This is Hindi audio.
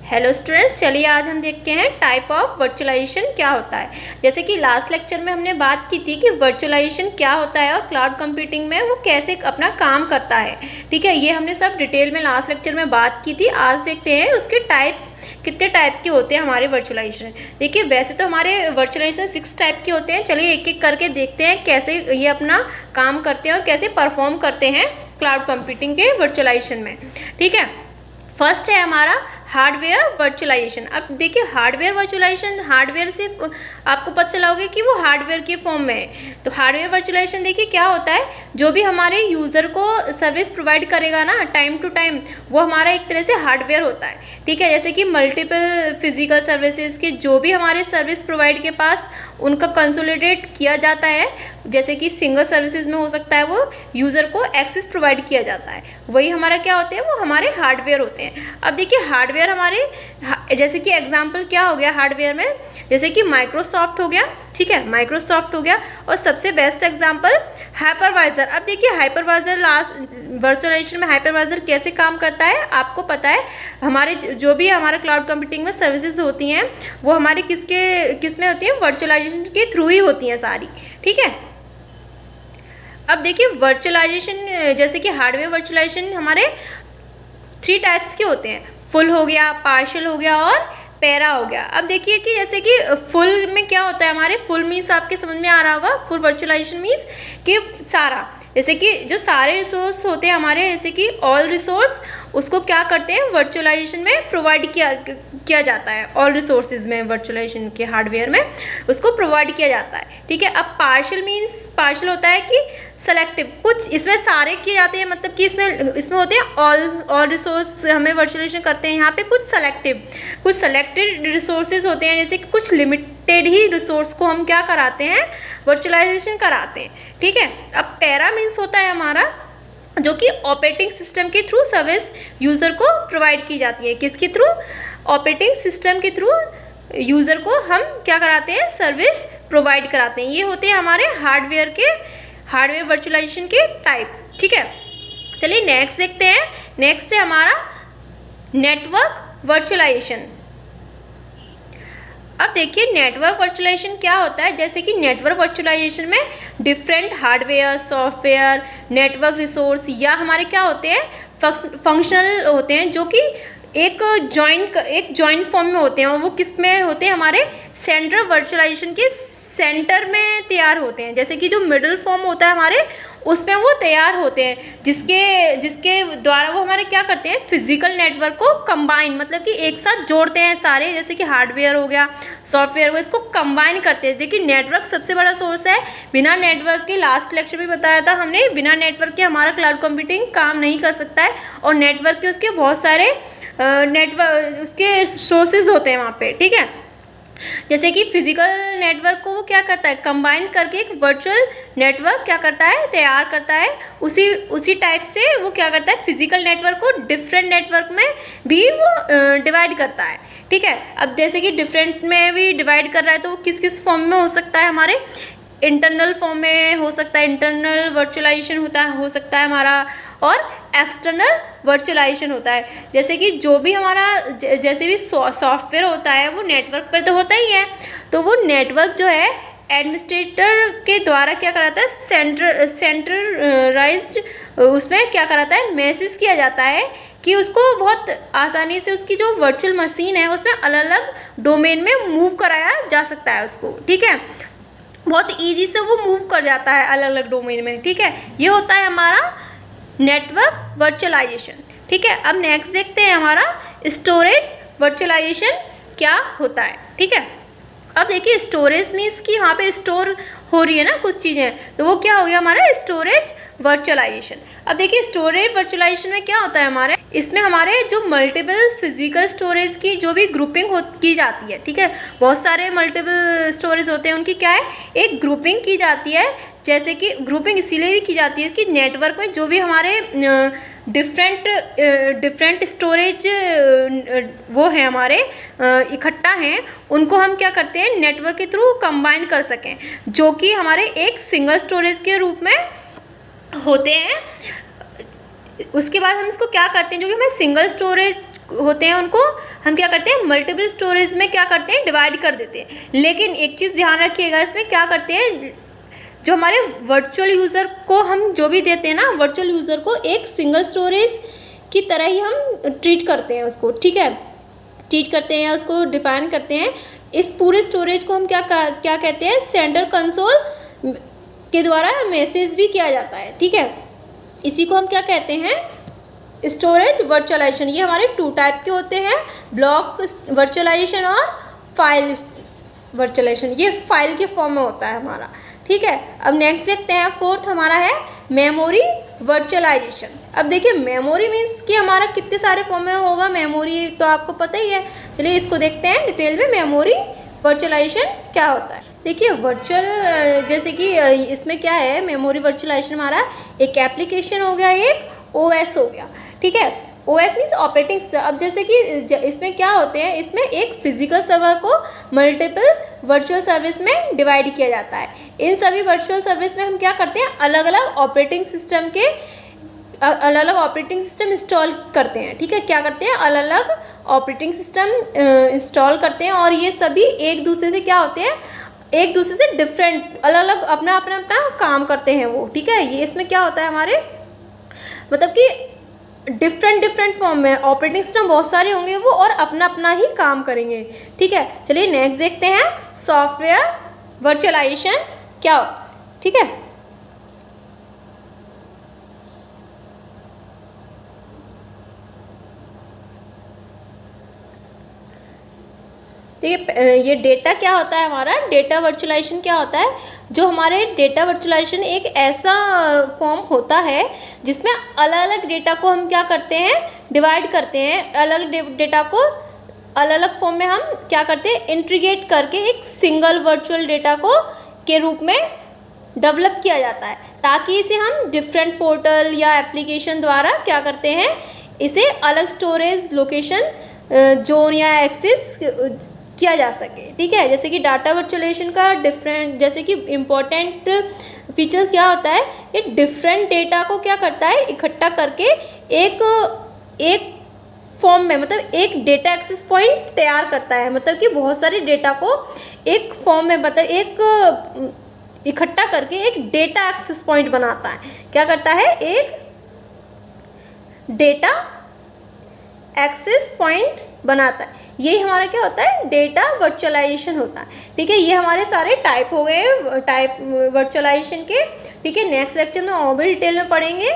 हेलो स्टूडेंट्स, चलिए आज हम देखते हैं टाइप ऑफ वर्चुअलाइजेशन क्या होता है। जैसे कि लास्ट लेक्चर में हमने बात की थी कि वर्चुअलाइजेशन क्या होता है और क्लाउड कंप्यूटिंग में वो कैसे अपना काम करता है। ठीक है, ये हमने सब डिटेल में लास्ट लेक्चर में बात की थी। आज देखते हैं उसके टाइप कितने टाइप के होते हैं हमारे वर्चुअलाइजेशन। देखिए, वैसे तो हमारे वर्चुअलाइजेशन 6 टाइप के होते हैं। चलिए एक एक करके देखते हैं कैसे ये अपना काम करते हैं और कैसे परफॉर्म करते हैं क्लाउड कंप्यूटिंग के वर्चुअलाइजेशन में। ठीक है, फर्स्ट है हमारा हार्डवेयर वर्चुअलाइजेशन। अब देखिए, हार्डवेयर वर्चुअलाइजेशन, हार्डवेयर से आपको पता चला होगा कि वो हार्डवेयर के फॉर्म में है। तो हार्डवेयर वर्चुअलाइजेशन देखिए क्या होता है, जो भी हमारे यूज़र को सर्विस प्रोवाइड करेगा ना टाइम टू टाइम, वो हमारा एक तरह से हार्डवेयर होता है। ठीक है, जैसे कि मल्टीपल फिजिकल सर्विसेज के जो भी हमारे सर्विस प्रोवाइड के पास उनका कंसोलिडेट किया जाता है, जैसे कि सिंगल सर्विसेज में हो सकता है वो यूज़र को एक्सेस प्रोवाइड किया जाता है, वही हमारा क्या होते हैं, वो हमारे हार्डवेयर होते हैं। अब देखिए, हार्डवेयर हमारे जैसे कि एग्जांपल क्या हो गया हार्डवेयर में, जैसे कि माइक्रोसॉफ्ट हो गया। ठीक है, माइक्रोसॉफ्ट हो गया। और सबसे बेस्ट एग्जांपल हाइपरवाइजर। अब देखिए, हाइपरवाइजर लास्ट वर्चुअलाइजेशन में हाइपरवाइजर कैसे काम करता है आपको पता है। हमारे जो भी हमारा क्लाउड कंप्यूटिंग में सर्विसेज होती हैं वो हमारी किस में होती हैं, वर्चुअलाइजेशन के थ्रू ही होती हैं सारी। ठीक है, अब देखिए वर्चुअलाइजेशन, जैसे कि हार्डवेयर वर्चुअलाइजेशन हमारे 3 टाइप्स के होते हैं, फुल हो गया, पार्शियल हो गया और पैरा हो गया। अब देखिए कि जैसे कि फुल में क्या होता है, हमारे फुल मीन्स आपके समझ में आ रहा होगा। फुल वर्चुअलाइजेशन मीन्स कि सारा, जैसे कि जो सारे रिसोर्स होते हैं हमारे, जैसे कि ऑल रिसोर्स, उसको क्या करते हैं वर्चुअलाइजेशन में प्रोवाइड किया जाता है। ऑल रिसोर्सेज में वर्चुअलाइजेशन के हार्डवेयर में उसको प्रोवाइड किया जाता है। ठीक है, अब पार्शियल मीन्स, पार्शियल होता है कि सेलेक्टिव, कुछ इसमें सारे किए जाते हैं, मतलब कि इसमें होते हैं ऑल रिसोर्स हमें वर्चुअलाइजेशन करते हैं। यहाँ पे कुछ सेलेक्टेड रिसोर्सेज होते हैं, जैसे कि कुछ लिमिटेड ही रिसोर्स को हम क्या कराते हैं, वर्चुअलाइजेशन कराते हैं। ठीक है, अब पैरा मीन्स होता है हमारा जो कि ऑपरेटिंग सिस्टम के थ्रू सर्विस यूज़र को प्रोवाइड की जाती है। किसके थ्रू, ऑपरेटिंग सिस्टम के थ्रू यूज़र को हम क्या कराते हैं, सर्विस प्रोवाइड कराते हैं। ये होते हैं हमारे हार्डवेयर वर्चुअलाइजेशन के टाइप। ठीक है, चलिए नेक्स्ट देखते हैं। नेक्स्ट है हमारा नेटवर्क वर्चुअलाइजेशन। अब देखिए नेटवर्क वर्चुअलाइजेशन क्या होता है। जैसे कि नेटवर्क वर्चुअलाइजेशन में different hardware, software, network resource या हमारे क्या होते हैं, फंक्शनल होते हैं, जो कि एक जॉइंट फॉर्म में होते हैं। और वो किस में होते हैं, हमारे सेंट्रल वर्चुअलाइजेशन के सेंटर में तैयार होते हैं। जैसे कि जो मिडिल फॉर्म होता है हमारे, उसमें वो तैयार होते हैं, जिसके द्वारा वो हमारे क्या करते हैं, फिजिकल नेटवर्क को कंबाइन, मतलब कि एक साथ जोड़ते हैं सारे, जैसे कि हार्डवेयर हो गया, सॉफ्टवेयर हो, इसको कंबाइन करते हैं। देखिए नेटवर्क सबसे बड़ा सोर्स है। बिना नेटवर्क के, लास्ट लेक्चर में बताया था हमने, बिना नेटवर्क के हमारा क्लाउड कंप्यूटिंग काम नहीं कर सकता है। और नेटवर्क के उसके बहुत सारे उसके सोर्सेज होते हैं वहाँ पे। ठीक है, जैसे कि फिजिकल नेटवर्क को वो क्या करता है, कंबाइन करके एक वर्चुअल नेटवर्क क्या करता है, तैयार करता है। उसी टाइप से वो क्या करता है, फिजिकल नेटवर्क को डिफरेंट नेटवर्क में भी वो डिवाइड करता है। ठीक है, अब जैसे कि डिफरेंट में भी डिवाइड कर रहा है, तो वो किस किस फॉर्म में हो सकता है, हमारे इंटरनल फॉर्म में हो सकता है, इंटरनल वर्चुअलाइजेशन हो सकता है हमारा, और एक्सटर्नल वर्चुअलाइजेशन होता है। जैसे कि जो भी हमारा जैसे भी सॉफ्टवेयर होता है वो नेटवर्क पर तो होता ही है, तो वो नेटवर्क जो है एडमिनिस्ट्रेटर के द्वारा क्या कराता है, सेंट्रलाइज्ड उसमें क्या कराता है, मैसेज किया जाता है कि उसको बहुत आसानी से उसकी जो वर्चुअल मशीन है उसमें अलग अलग डोमेन में मूव कराया जा सकता है उसको। ठीक है, बहुत ईजी से वो मूव कर जाता है अलग अलग डोमेन में। ठीक है, ये होता है हमारा नेटवर्क वर्चुअलाइजेशन। ठीक है, अब नेक्स्ट देखते हैं हमारा स्टोरेज वर्चुअलाइजेशन क्या होता है। ठीक है, अब देखिए स्टोरेज मीन्स कि वहाँ पे स्टोर हो रही है ना कुछ चीज़ें, तो वो क्या हो गया हमारा स्टोरेज वर्चुअलाइजेशन। अब देखिए स्टोरेज वर्चुअलाइजेशन में क्या होता है हमारे, इसमें हमारे जो मल्टीपल फिजिकल स्टोरेज की जो भी ग्रुपिंग की जाती है। ठीक है, बहुत सारे मल्टीपल स्टोरेज होते हैं, उनकी क्या है, एक ग्रुपिंग की जाती है। जैसे कि ग्रुपिंग इसीलिए भी की जाती है कि नेटवर्क में जो भी हमारे डिफरेंट स्टोरेज वो हैं हमारे इकट्ठा हैं, उनको हम क्या करते हैं, नेटवर्क के थ्रू कंबाइन कर सकें, जो कि हमारे एक सिंगल स्टोरेज के रूप में होते हैं। उसके बाद हम इसको क्या करते हैं, जो कि हमें सिंगल स्टोरेज होते हैं उनको हम क्या करते हैं, मल्टीपल स्टोरेज में क्या करते हैं, डिवाइड कर देते हैं। लेकिन एक चीज़ ध्यान रखिएगा, इसमें क्या करते हैं, जो हमारे वर्चुअल यूज़र को हम जो भी देते हैं ना, वर्चुअल यूज़र को एक सिंगल स्टोरेज की तरह ही हम ट्रीट करते हैं उसको, ठीक है, ट्रीट करते हैं, उसको डिफाइन करते हैं। इस पूरे स्टोरेज को हम क्या कहते हैं, सेंडर कंसोल के द्वारा मैसेज भी किया जाता है, ठीक है। इसी को हम क्या कहते हैं, स्टोरेज वर्चुअलाइजेशन। ये हमारे 2 टाइप के होते हैं, ब्लॉक वर्चुअलाइजेशन और फाइल वर्चुअलाइजेशन। ये फाइल के फॉर्म में होता है हमारा, ठीक है। अब नेक्स्ट देखते हैं, 4th हमारा है मेमोरी वर्चुअलाइजेशन। अब देखिए मेमोरी मीन्स कि हमारा कितने सारे फॉर्म में होगा, मेमोरी तो आपको पता ही है। चलिए इसको देखते हैं डिटेल में, मेमोरी वर्चुअलाइजेशन क्या होता है। देखिए वर्चुअल, जैसे कि इसमें क्या है, मेमोरी वर्चुअलाइजेशन हमारा एक एप्लीकेशन हो गया, एक OS हो गया, ठीक है। OS means operating system. अब जैसे कि इसमें क्या होते हैं, इसमें एक फिजिकल सर्वर को मल्टीपल वर्चुअल सर्विस में डिवाइड किया जाता है। इन सभी वर्चुअल सर्विस में हम क्या करते हैं, अलग अलग ऑपरेटिंग सिस्टम इंस्टॉल करते हैं, ठीक है। क्या करते हैं, अलग अलग ऑपरेटिंग सिस्टम इंस्टॉल करते हैं, और ये सभी एक दूसरे से क्या होते हैं, एक दूसरे से डिफरेंट, अलग अलग अपना काम करते हैं वो, ठीक है। ये इसमें क्या होता है हमारे, मतलब कि डिफरेंट फॉर्म में ऑपरेटिंग सिस्टम बहुत सारे होंगे वो, और अपना ही काम करेंगे, ठीक है। चलिए नेक्स्ट देखते हैं, सॉफ्टवेयर वर्चुअलाइजेशन क्या होता है, ठीक है। देखिए ये डेटा क्या होता है हमारा, डेटा वर्चुअलाइजेशन क्या होता है, जो हमारे डेटा वर्चुअलाइजेशन एक ऐसा फॉर्म होता है जिसमें अलग अलग डेटा को हम क्या करते हैं, डिवाइड करते हैं। अलग अलग डेटा को अलग अलग फॉर्म में हम क्या करते हैं, इंटीग्रेट करके एक सिंगल वर्चुअल डेटा को के रूप में डेवलप किया जाता है, ताकि इसे हम डिफरेंट पोर्टल या एप्लीकेशन द्वारा क्या करते हैं, इसे अलग स्टोरेज लोकेशन जोन या एक्सेस किया जा सके, ठीक है। जैसे कि डाटा वर्चुअलाइजेशन का डिफरेंट, जैसे कि इम्पोर्टेंट फीचर क्या होता है, ये डिफरेंट डेटा को क्या करता है, इकट्ठा करके एक फॉर्म में, मतलब एक डेटा एक्सेस पॉइंट तैयार करता है। मतलब कि बहुत सारे डेटा को एक फॉर्म में, मतलब एक इकट्ठा करके एक डेटा एक्सेस पॉइंट बनाता है। क्या करता है, एक डेटा एक्सेस पॉइंट बनाता है। ये हमारा क्या होता है, डेटा वर्चुअलाइजेशन होता है, ठीक है। ये हमारे सारे टाइप हो गए, टाइप वर्चुअलाइजेशन के, ठीक है। नेक्स्ट लेक्चर में और भी डिटेल में पढ़ेंगे।